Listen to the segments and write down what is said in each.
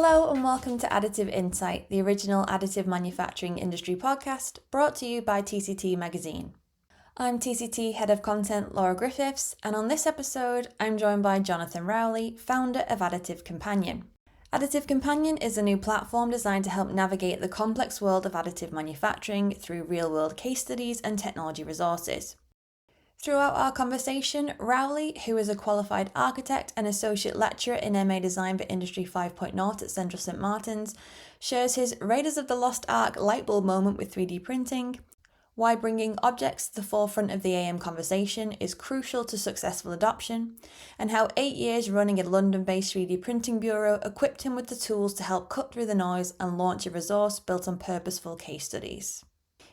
Hello and welcome to Additive Insight, the original additive manufacturing industry podcast brought to you by TCT Magazine. I'm TCT Head of Content Laura Griffiths, and on this episode I'm joined by Jonathan Rowley, founder of Additive Companion. Additive Companion is a new platform designed to help navigate the complex world of additive manufacturing through real-world case studies and technology resources. Throughout our conversation, Rowley, who is a qualified architect and associate lecturer in MA Design for Industry 5.0 at Central St Martin's, shares his Raiders of the Lost Ark lightbulb moment with 3D printing, why bringing objects to the forefront of the AM conversation is crucial to successful adoption, and how 8 years running a London-based 3D printing bureau equipped him with the tools to help cut through the noise and launch a resource built on purposeful case studies.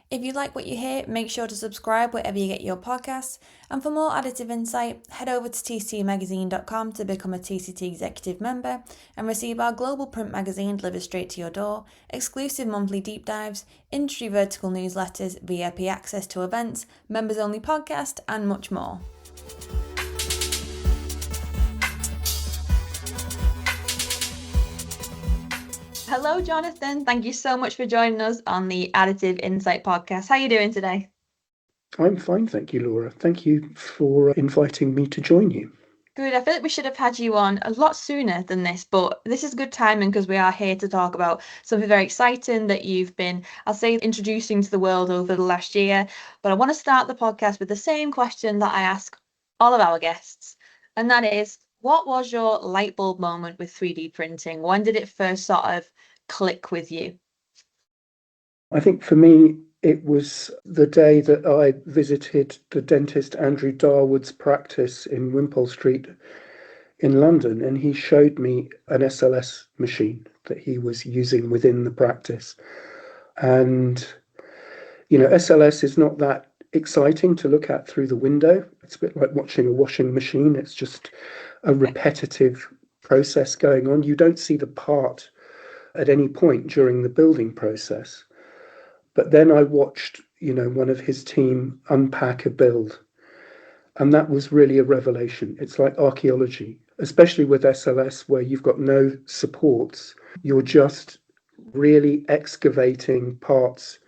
If you like what you hear, make sure to subscribe wherever you get your podcasts. And for more Additive Insight, head over to tctmagazine.com to become a TCT executive member and receive our global print magazine delivered straight to your door, exclusive monthly deep dives, industry vertical newsletters, VIP access to events, members-only podcast, and much more. Hello, Jonathan. Thank you so much for joining us on the Additive Insight podcast. How are you doing today? I'm fine, thank you, Laura. Thank you for inviting me to join you. Good. I feel like we should have had you on a lot sooner than this, but this is good timing because we are here to talk about something very exciting that you've been, I'll say, introducing to the world over the last year. But I want to start the podcast with the same question that I ask all of our guests, and that is, what was your light bulb moment with 3D printing? When did it first sort of click with you? I think for me, it was the day that I visited the dentist Andrew Darwood's practice in Wimpole Street in London, and he showed me an SLS machine that he was using within the practice. And, SLS is not that exciting to look at through the window. It's a bit like watching a washing machine. It's just a repetitive process going on. You don't see the part at any point during the building process. But then I watched, one of his team unpack a build. And that was really a revelation. It's like archaeology, especially with SLS, where you've got no supports. You're just really excavating parts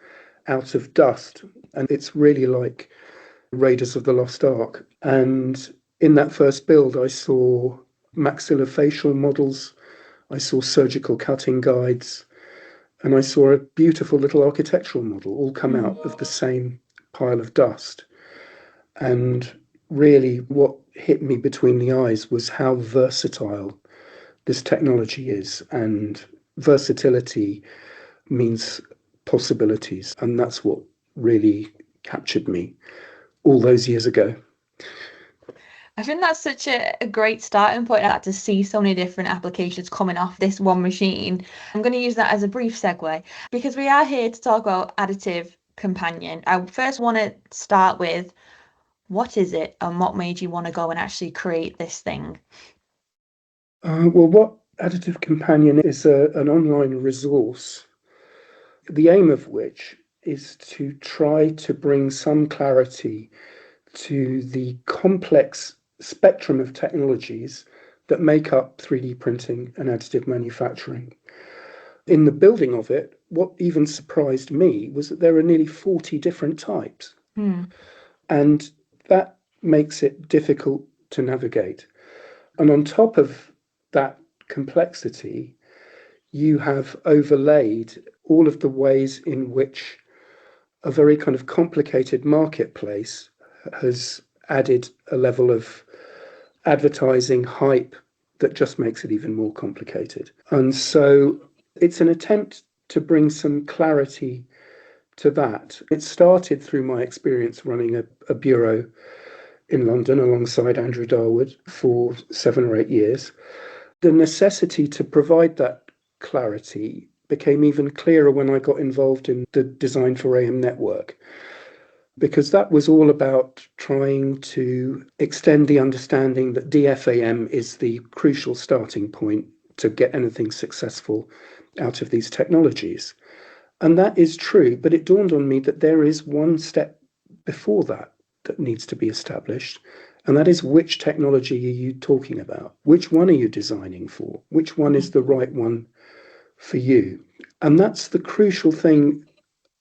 out of dust. And it's really like Raiders of the Lost Ark. And in that first build, I saw maxillofacial models, I saw surgical cutting guides, and I saw a beautiful little architectural model all come out of the same pile of dust. And really what hit me between the eyes was how versatile this technology is. And versatility means possibilities. And that's what really captured me all those years ago. I think that's such a great starting point to see so many different applications coming off this one machine. I'm going to use that as a brief segue because we are here to talk about Additive Companion. I first want to start with, what is it and what made you want to go and actually create this thing? What Additive Companion is an online resource, the aim of which is to try to bring some clarity to the complex spectrum of technologies that make up 3D printing and additive manufacturing. In the building of it, what even surprised me was that there are nearly 40 different types. And that makes it difficult to navigate. And on top of that complexity, you have overlaid all of the ways in which a very kind of complicated marketplace has added a level of advertising hype that just makes it even more complicated. And so it's an attempt to bring some clarity to that. It started through my experience running a bureau in London alongside Andrew Darwood for 7 or 8 years. The necessity to provide that clarity became even clearer when I got involved in the Design for AM network, because that was all about trying to extend the understanding that DFAM is the crucial starting point to get anything successful out of these technologies. And that is true, but it dawned on me that there is one step before that needs to be established, and that is, which technology are you talking about? Which one are you designing for? Which one is the right one for you. And that's the crucial thing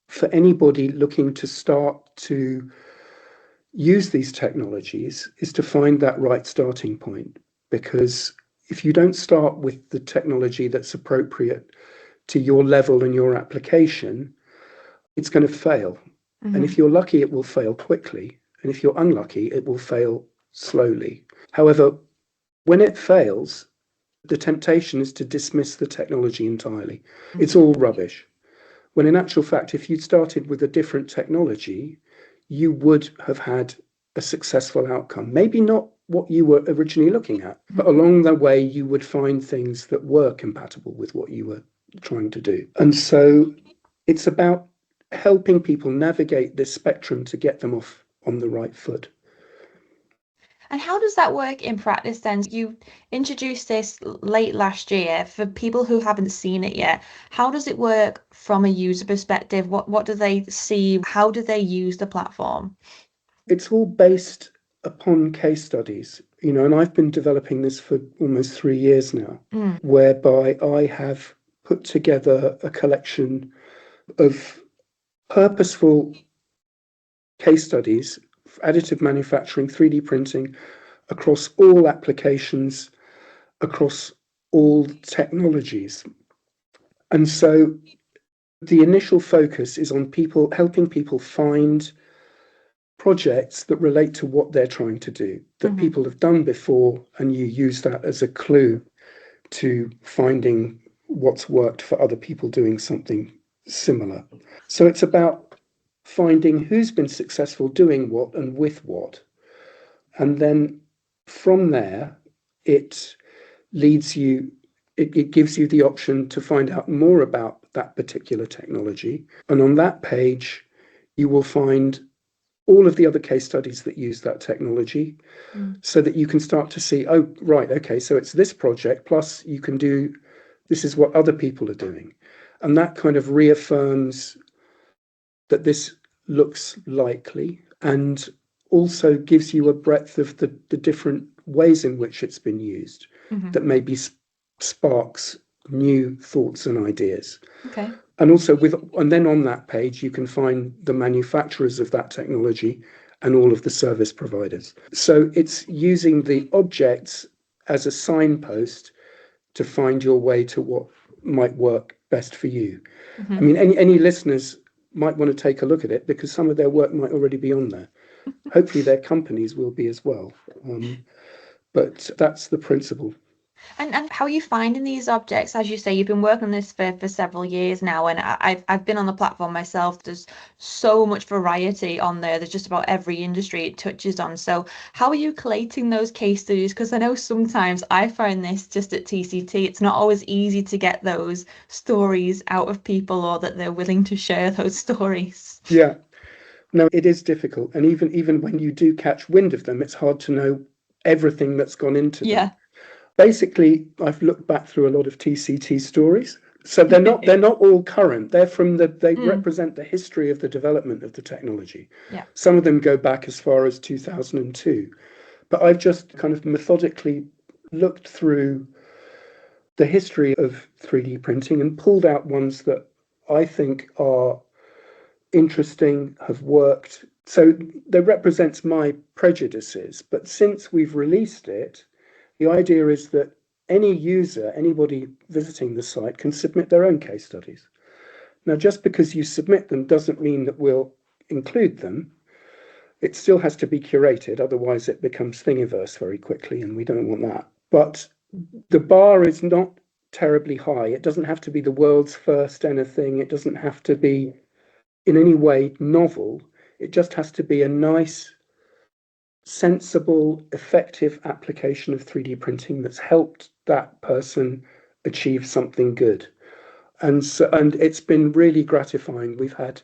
for anybody looking to start to use these technologies, is to find that right starting point. Because if you don't start with the technology that's appropriate to your level and your application, it's going to fail. And if you're lucky, it will fail quickly. And if you're unlucky, it will fail slowly. However, when it fails, the temptation is to dismiss the technology entirely. It's all rubbish. When in actual fact, if you'd started with a different technology, you would have had a successful outcome. Maybe not what you were originally looking at, but along the way, you would find things that were compatible with what you were trying to do. And so it's about helping people navigate this spectrum to get them off on the right foot. And how does that work in practice then? You introduced this late last year. For people who haven't seen it yet, how does it work from a user perspective? What do they see? How do they use the platform? It's all based upon case studies, and I've been developing this for almost 3 years now, whereby I have put together a collection of purposeful case studies, additive manufacturing, 3D printing, across all applications, across all technologies. And so the initial focus is on helping people find projects that relate to what they're trying to do, that people have done before, and you use that as a clue to finding what's worked for other people doing something similar. So it's about finding who's been successful doing what and with what. And then from there, it leads you, it gives you the option to find out more about that particular technology. And on that page, you will find all of the other case studies that use that technology, so that you can start to see, oh, right, okay, so it's this project, plus you can do, this is what other people are doing. And that kind of reaffirms that this looks likely, and also gives you a breadth of the different ways in which it's been used, that maybe sparks new thoughts and ideas. Okay. And also and then on that page, you can find the manufacturers of that technology and all of the service providers. So it's using the objects as a signpost to find your way to what might work best for you. I mean, any listeners might want to take a look at it, because some of their work might already be on there. Hopefully their companies will be as well. But that's the principle. And how are you finding these objects? As you say, you've been working on this for several years now, and I've been on the platform myself. There's so much variety on there. There's just about every industry it touches on. So how are you collating those case studies? Because I know sometimes I find this just at TCT, it's not always easy to get those stories out of people, or that they're willing to share those stories. Yeah. No, it is difficult. And even when you do catch wind of them, it's hard to know everything that's gone into them. Basically, I've looked back through a lot of TCT stories. So they're not all current. They're they represent the history of the development of the technology. Yeah. Some of them go back as far as 2002. But I've just kind of methodically looked through the history of 3D printing and pulled out ones that I think are interesting, have worked. So that represents my prejudices. But since we've released it, the idea is that any user, anybody visiting the site, can submit their own case studies. Now, just because you submit them doesn't mean that we'll include them. It still has to be curated, otherwise it becomes Thingiverse very quickly, and we don't want that. But the bar is not terribly high. It doesn't have to be the world's first anything. It doesn't have to be in any way novel. It just has to be a nice, sensible, effective application of 3D printing that's helped that person achieve something good. And it's been really gratifying. We've had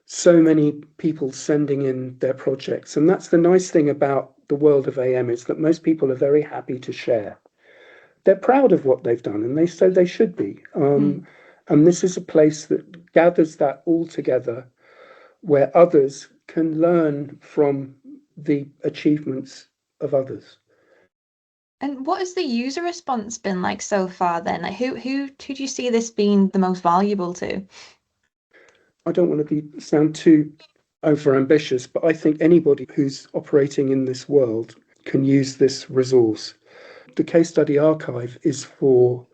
so many people sending in their projects, and that's the nice thing about the world of AM, is that most people are very happy to share. They're proud of what they've done, and they should be. And this is a place that gathers that all together, where others can learn from the achievements of others. And what has the user response been like so far then? Like who do you see this being the most valuable to? I don't want to sound too over ambitious, but I think anybody who's operating in this world can use this resource. The case study archive is for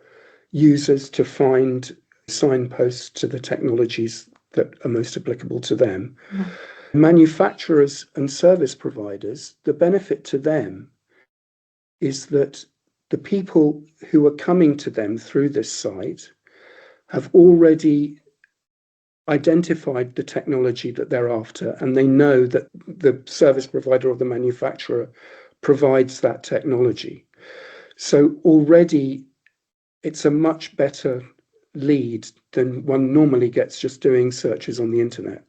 users to find signposts to the technologies that are most applicable to them. Mm-hmm. Manufacturers and service providers, the benefit to them is that the people who are coming to them through this site have already identified the technology that they're after, and they know that the service provider or the manufacturer provides that technology. So already it's a much better lead than one normally gets just doing searches on the internet.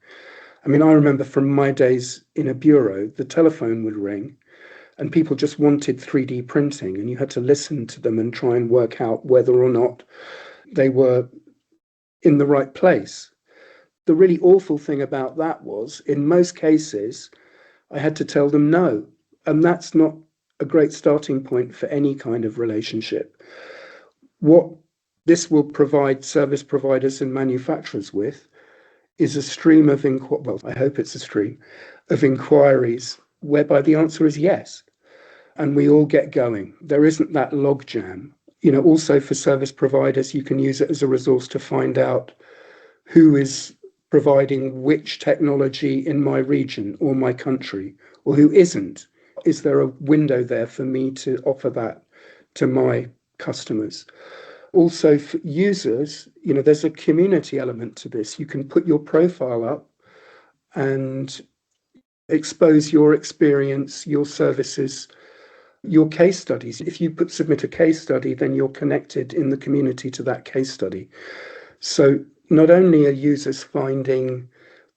I mean, I remember from my days in a bureau, the telephone would ring and people just wanted 3D printing, and you had to listen to them and try and work out whether or not they were in the right place. The really awful thing about that was, in most cases, I had to tell them no. And that's not a great starting point for any kind of relationship. What this will provide service providers and manufacturers with is a stream of, well, I hope it's a stream of inquiries whereby the answer is yes. And we all get going. There isn't that logjam. Also for service providers, you can use it as a resource to find out who is providing which technology in my region or my country, or who isn't. Is there a window there for me to offer that to my customers? Also for users, there's a community element to this. You can put your profile up and expose your experience, your services, your case studies. If you submit a case study, then you're connected in the community to that case study. So not only are users finding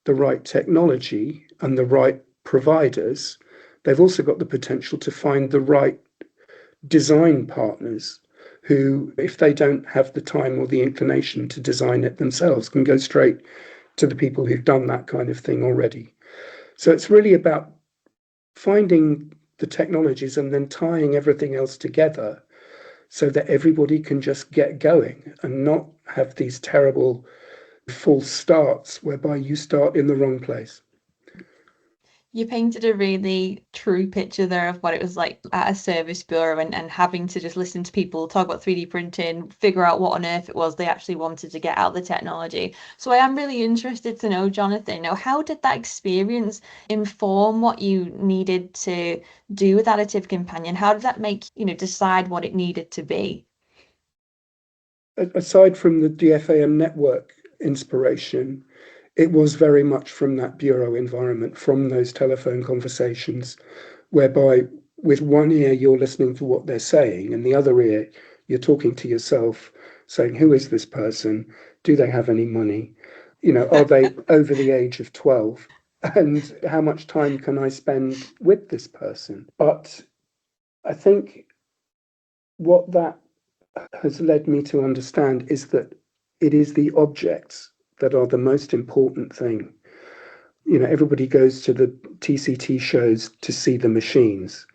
the right technology and the right providers, they've also got the potential to find the right design partners who, if they don't have the time or the inclination to design it themselves, can go straight to the people who've done that kind of thing already. So it's really about finding the technologies and then tying everything else together so that everybody can just get going and not have these terrible false starts whereby you start in the wrong place. You painted a really true picture there of what it was like at a service bureau and having to just listen to people talk about 3D printing, figure out what on earth it was they actually wanted to get out of the technology. So I am really interested to know, Jonathan, how did that experience inform what you needed to do with Additive Companion? How did that make, decide what it needed to be? Aside from the DFAM network inspiration, it was very much from that bureau environment, from those telephone conversations, whereby with one ear you're listening to what they're saying, and the other ear you're talking to yourself, saying, who is this person? Do they have any money? Are they over the age of 12? And how much time can I spend with this person? But I think what that has led me to understand is that it is the objects that are the most important thing. Everybody goes to the TCT shows to see the machines,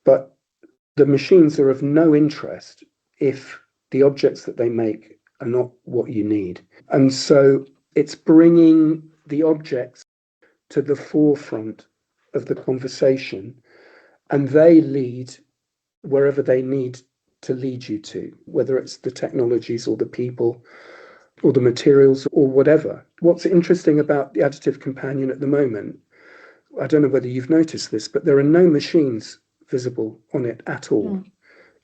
but the machines are of no interest if the objects that they make are not what you need. And so it's bringing the objects to the forefront of the conversation, and they lead wherever they need to lead you to, whether it's the technologies or the people or the materials or whatever. What's interesting about the Additive Companion at the moment, I don't know whether you've noticed this, but there are no machines visible on it at all.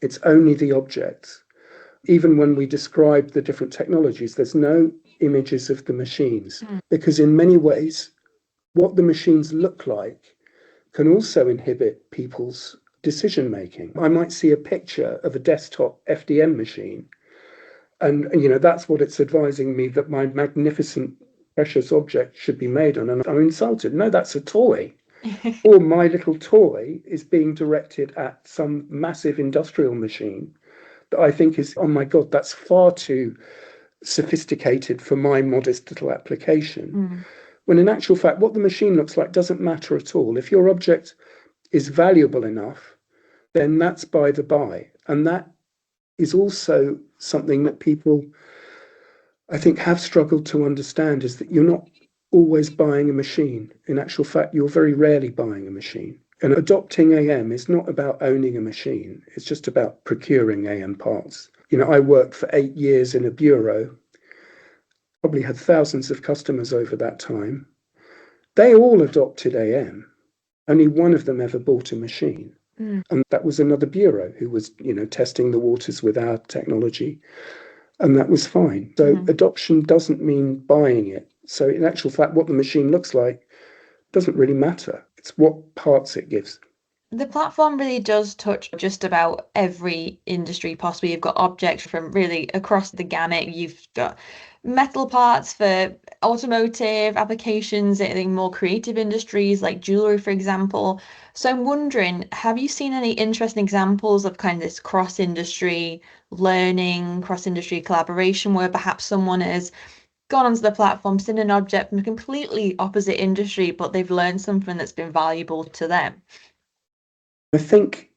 It's only the objects. Even when we describe the different technologies, there's no images of the machines, because in many ways, what the machines look like can also inhibit people's decision making. I might see a picture of a desktop FDM machine, and that's what it's advising me that my magnificent precious object should be made on, and I'm insulted. No, that's a toy. Or my little toy is being directed at some massive industrial machine that I think is, oh my God, that's far too sophisticated for my modest little application. When in actual fact, what the machine looks like doesn't matter at all. If your object is valuable enough then that's by the by. And that is also something that people, I think, have struggled to understand, is that you're not always buying a machine. In actual fact, you're very rarely buying a machine. And adopting AM is not about owning a machine. It's just about procuring AM parts. I worked for 8 years in a bureau, probably had thousands of customers over that time. They all adopted AM. Only one of them ever bought a machine. And that was another bureau who was, testing the waters with our technology. And that was fine. So adoption doesn't mean buying it. So in actual fact, what the machine looks like doesn't really matter. It's what parts it gives. The platform really does touch just about every industry possible. You've got objects from really across the gamut. You've got metal parts for automotive applications, I think more creative industries like jewelry, for example. So I'm wondering, have you seen any interesting examples of kind of this cross-industry learning, cross-industry collaboration where perhaps someone has gone onto the platform, seen an object from a completely opposite industry, but they've learned something that's been valuable to them? I think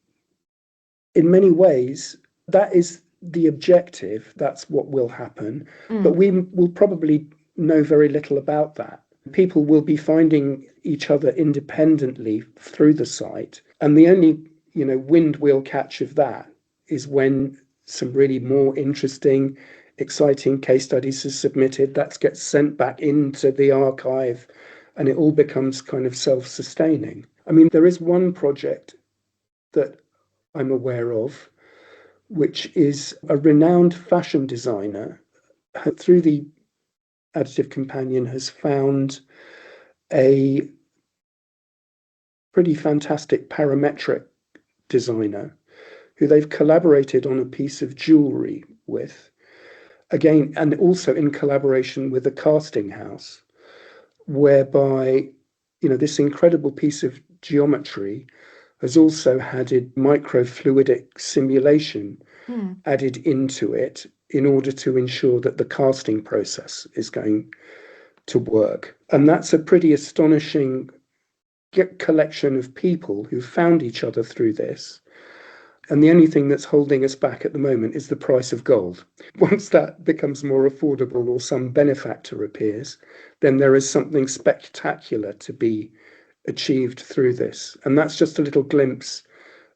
in many ways, that is the objective. That's what will happen. But we will probably know very little about that. People will be finding each other independently through the site. And the only, wind we'll catch of that is when some really more interesting, exciting case studies are submitted. That gets sent back into the archive and it all becomes kind of self-sustaining. I mean, there is one project that I'm aware of, which is a renowned fashion designer through the Additive Companion has found a pretty fantastic parametric designer who they've collaborated on a piece of jewelry with, again, and also in collaboration with a casting house, whereby, this incredible piece of geometry has also had a microfluidic simulation added into it in order to ensure that the casting process is going to work. And that's a pretty astonishing collection of people who found each other through this. And the only thing that's holding us back at the moment is the price of gold. Once that becomes more affordable or some benefactor appears, then there is something spectacular to be achieved through this. And that's just a little glimpse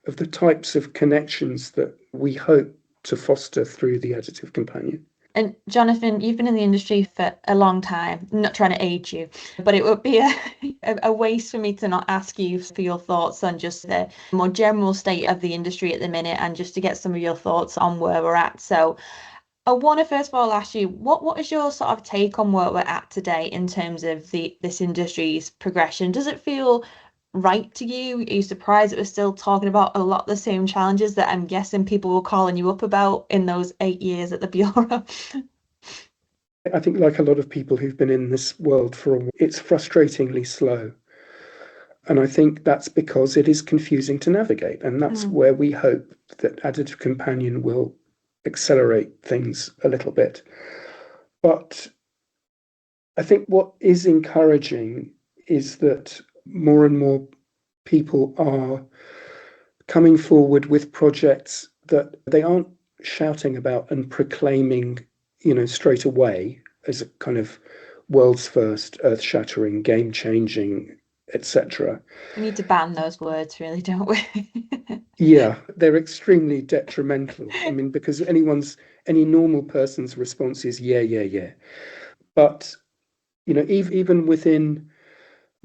of the types of connections that we hope to foster through the Additive Companion. And Jonathan, you've been in the industry for a long time. I'm not trying to age you, but it would be a waste for me to not ask you for your thoughts on just the more general state of the industry at the minute and just to get some of your thoughts on where we're at. So I want to first of all ask you, what is your sort of take on where we're at today in terms of this industry's progression? Does it feel right to you? Are you surprised that we're still talking about a lot of the same challenges that I'm guessing people were calling you up about in those 8 years at the Bureau? I think like a lot of people who've been in this world for a while, it's frustratingly slow. And I think that's because it is confusing to navigate. And that's where we hope that Additive Companion will accelerate things a little bit. But I think what is encouraging is that more and more people are coming forward with projects that they aren't shouting about and proclaiming, straight away as a kind of world's first, earth-shattering, game-changing, etc. We need to ban those words, really, don't we? Yeah, they're extremely detrimental. I mean, because any normal person's response is yeah. But, even within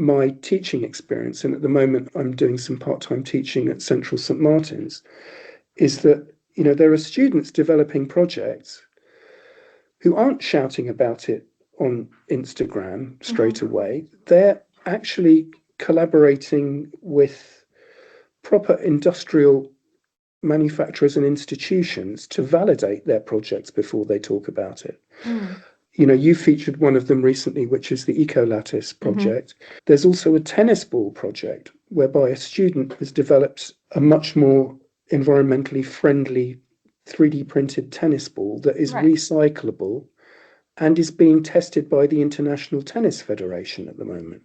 my teaching experience, and at the moment I'm doing some part-time teaching at Central St Martin's, is that, there are students developing projects who aren't shouting about it on Instagram straight away. They're actually collaborating with proper industrial manufacturers and institutions to validate their projects before they talk about it. You featured one of them recently, which is the Ecolattice project. There's also a tennis ball project whereby a student has developed a much more environmentally friendly 3D printed tennis ball that is recyclable and is being tested by the International Tennis Federation at the moment.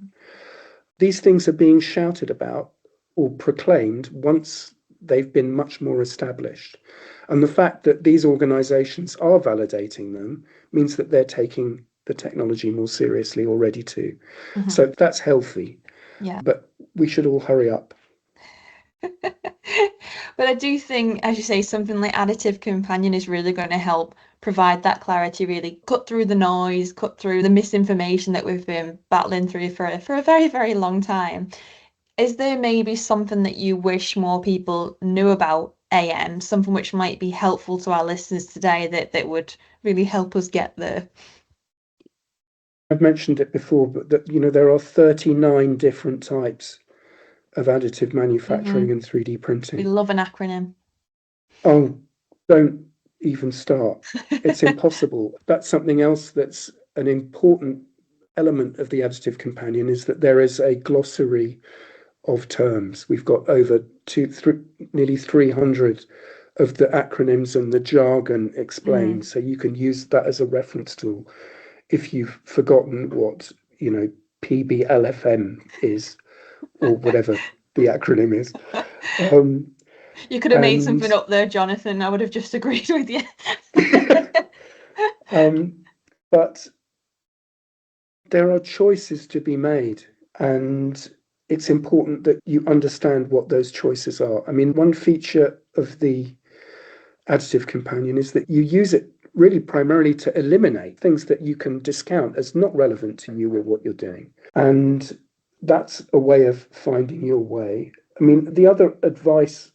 These things are being shouted about or proclaimed once they've been much more established. And the fact that these organizations are validating them means that they're taking the technology more seriously already too. So that's healthy. Yeah. But we should all hurry up. But I do think, as you say, something like Additive Companion is really going to help provide that clarity, really cut through the noise, cut through the misinformation that we've been battling through for a very, very long time. Is there maybe something that you wish more people knew about AM, something which might be helpful to our listeners today that would really help us get there? I've mentioned it before, but that there are 39 different types of additive manufacturing and 3D We printing. love an acronym. Oh, don't even start. It's impossible. That's something else that's an important element of the Additive Companion, is that there is a glossary of terms. We've got over nearly 300 of the acronyms and the jargon explained. So you can use that as a reference tool if you've forgotten what, PBLFM is, or whatever the acronym is. You could have made something up there, Jonathan. I would have just agreed with you. But there are choices to be made, and it's important that you understand what those choices are. I mean, one feature of the Additive Companion is that you use it really primarily to eliminate things that you can discount as not relevant to you or what you're doing. And that's a way of finding your way. I mean, the other advice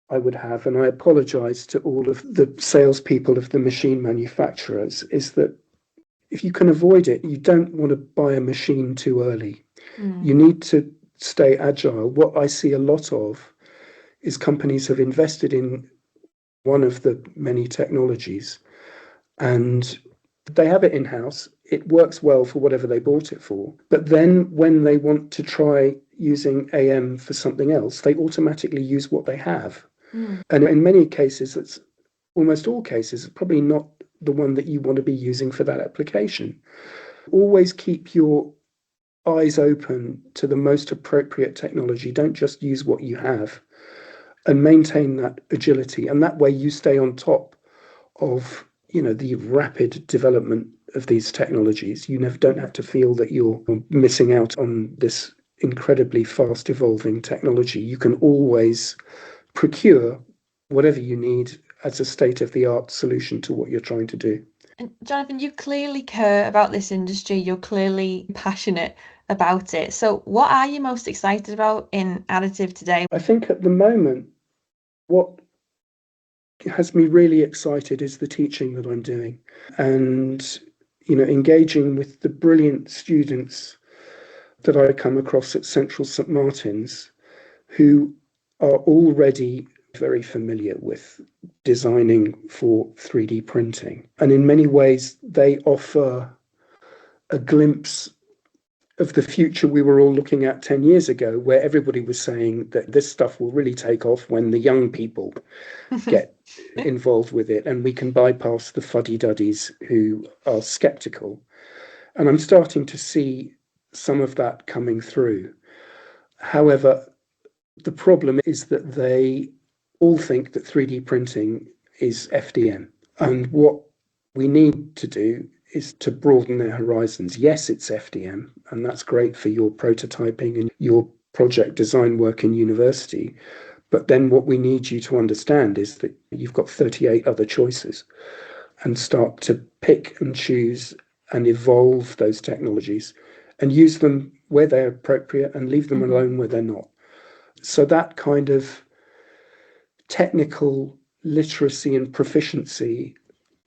I would have, and I apologize to all of the salespeople of the machine manufacturers, is that if you can avoid it, you don't want to buy a machine too early. You need to stay agile. What I see a lot of is companies have invested in one of the many technologies and they have it in-house. It works well for whatever they bought it for. But then when they want to try using AM for something else, they automatically use what they have. And in many cases, it's almost all cases, it's probably not the one that you want to be using for that application. Always keep your eyes open to the most appropriate technology. Don't just use what you have, and maintain that agility. And that way you stay on top of, the rapid development of these technologies. You don't have to feel that you're missing out on this incredibly fast evolving technology. You can always procure whatever you need as a state-of-the-art solution to what you're trying to do. And Jonathan, you clearly care about this industry. You're clearly passionate about it. So what are you most excited about in additive today? I think at the moment, what has me really excited is the teaching that I'm doing, and engaging with the brilliant students that I come across at Central St Martin's, who are already very familiar with designing for 3D printing. And in many ways, they offer a glimpse of the future we were all looking at 10 years ago, where everybody was saying that this stuff will really take off when the young people get involved with it and we can bypass the fuddy-duddies who are skeptical. And I'm starting to see some of that coming through. However, the problem is that they all think that 3D printing is FDM. And what we need to do is to broaden their horizons. Yes, it's FDM, and that's great for your prototyping and your project design work in university. But then what we need you to understand is that you've got 38 other choices, and start to pick and choose and evolve those technologies and use them where they're appropriate and leave them alone where they're not. So that kind of technical literacy and proficiency,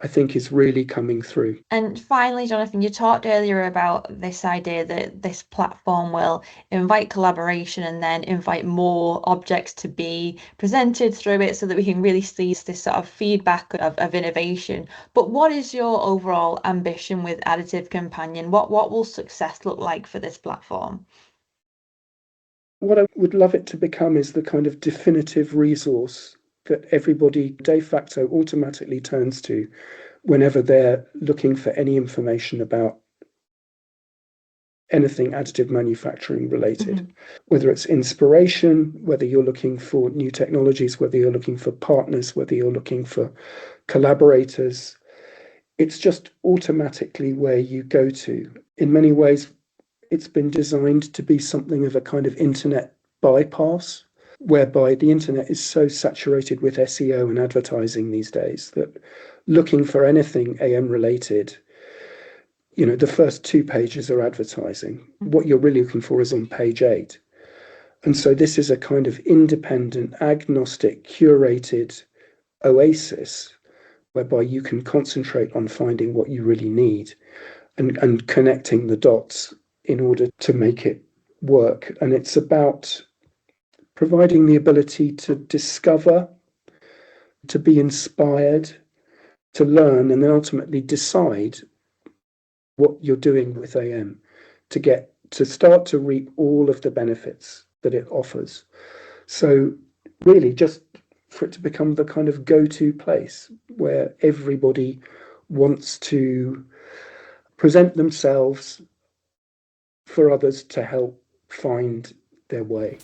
I think, is really coming through. And finally, Jonathan, you talked earlier about this idea that this platform will invite collaboration and then invite more objects to be presented through it so that we can really see this sort of feedback of innovation. But what is your overall ambition with Additive Companion? What will success look like for this platform? What I would love it to become is the kind of definitive resource that everybody de facto automatically turns to whenever they're looking for any information about anything additive manufacturing related, whether it's inspiration, whether you're looking for new technologies, whether you're looking for partners, whether you're looking for collaborators. It's just automatically where you go to. In many ways, it's been designed to be something of a kind of internet bypass, whereby the internet is so saturated with SEO and advertising these days that looking for anything AM related, the first 2 pages are advertising. What you're really looking for is on page 8. And so this is a kind of independent, agnostic, curated oasis whereby you can concentrate on finding what you really need and connecting the dots in order to make it work. And it's about providing the ability to discover, to be inspired, to learn, and then ultimately decide what you're doing with AM to start to reap all of the benefits that it offers. So really just for it to become the kind of go-to place where everybody wants to present themselves for others to help find their way.